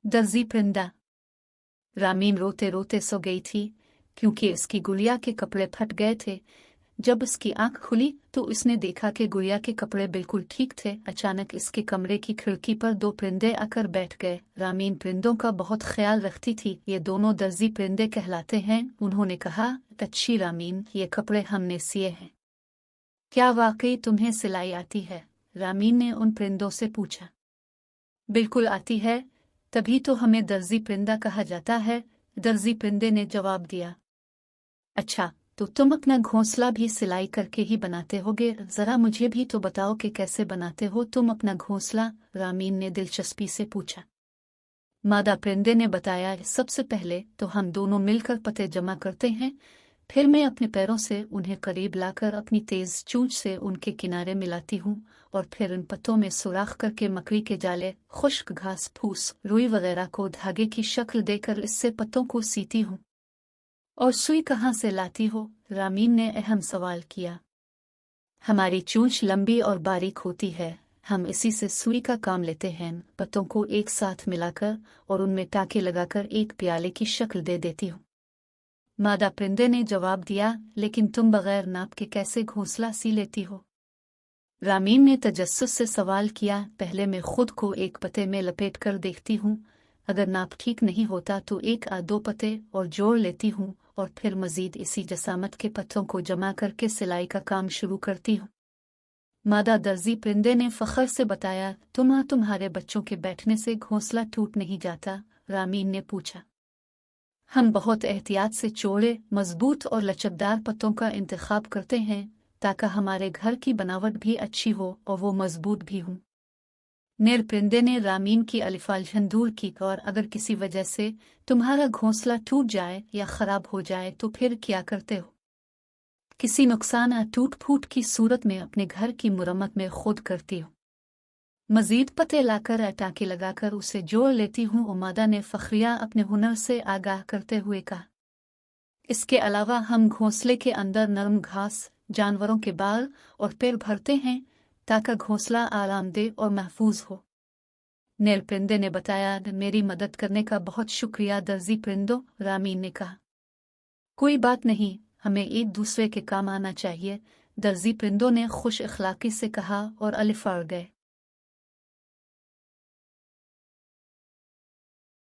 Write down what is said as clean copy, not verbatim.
दर्जी परिंदा। रामीन रोते रोते सो गई थी क्योंकि इसकी गुड़िया के कपड़े फट गए थे। जब उसकी आंख खुली तो उसने देखा कि गुड़िया के कपड़े बिल्कुल ठीक थे। अचानक इसके कमरे की खिड़की पर दो परिंदे आकर बैठ गए। रामीन परिंदों का बहुत ख्याल रखती थी। ये दोनों दर्जी परिंदे कहलाते हैं। उन्होंने कहा, अच्छी रामीन, ये कपड़े हमने सिए हैं। क्या वाकई तुम्हें सिलाई आती है? रामीन ने उन परिंदों से पूछा। बिल्कुल आती है, तभी तो हमें दर्जी परिंदा कहा जाता है, दर्जी परिंदे ने जवाब दिया। अच्छा, तो तुम अपना घोंसला भी सिलाई करके ही बनाते होगे। जरा मुझे भी तो बताओ कि कैसे बनाते हो तुम अपना घोंसला? रामीन ने दिलचस्पी से पूछा। मादा परिंदे ने बताया, सबसे पहले तो हम दोनों मिलकर पत्ते जमा करते हैं, फिर मैं अपने पैरों से उन्हें करीब लाकर अपनी तेज चोंच से उनके किनारे मिलाती हूँ और फिर इन पत्तों में सुराख करके मकड़ी के जाले, खुश्क घास फूस, रुई वगैरह को धागे की शक्ल देकर इससे पत्तों को सीती हूँ। और सुई कहाँ से लाती हो? रामीन ने अहम सवाल किया। हमारी चोंच लंबी और बारीक होती है, हम इसी से सुई का काम लेते हैं। पत्तों को एक साथ मिलाकर और उनमें टाके लगाकर एक प्याले की शक्ल दे देती हूँ। मादा परिंदे ने जवाब दिया, लेकिन तुम बगैर नाप के कैसे घोंसला सी लेती हो? रामीन ने तजस्सुस से सवाल किया। पहले मैं खुद को एक पत्ते में लपेट कर देखती हूँ, अगर नाप ठीक नहीं होता तो एक या दो पत्ते और जोड़ लेती हूँ और फिर मजीद इसी जसामत के पत्तों को जमा करके सिलाई का काम शुरू करती हूँ। मादा दर्जी परिंदे ने फख्र से बताया। तुम्हारे बच्चों के बैठने से घोंसला टूट नहीं जाता? रामीन ने पूछा। हम बहुत एहतियात से चौड़े, मजबूत और लचकदार पत्तों का इंतखाब करते हैं ताकि हमारे घर की बनावट भी अच्छी हो और वो मजबूत भी हों। नेर परिंदे ने रामीन की अलिफाल दूर की। और अगर किसी वजह से तुम्हारा घोंसला टूट जाए या खराब हो जाए तो फिर क्या करते हो? किसी नुकसान या टूट फूट की सूरत में अपने घर की मुरम्मत में खुद करती हूँ। मजीद पत्ते लाकर या टाके लगाकर उसे जोड़ लेती हूँ। उमादा ने फखरिया अपने हुनर से आगाह करते हुए कहा। इसके अलावा हम घोंसले के अंदर नरम घास, जानवरों के बाल और पैर भरते हैं ताकि घोंसला आरामदेह और महफूज हो। नेल परिंदे ने बताया। मेरी मदद करने का बहुत शुक्रिया दर्जी परिंदों, रामीन ने कहा। कोई बात नहीं, हमें एक दूसरे के काम आना चाहिए, दर्जी परिंदों ने खुश अखलाकी से कहा और अलिफ अड़ गए।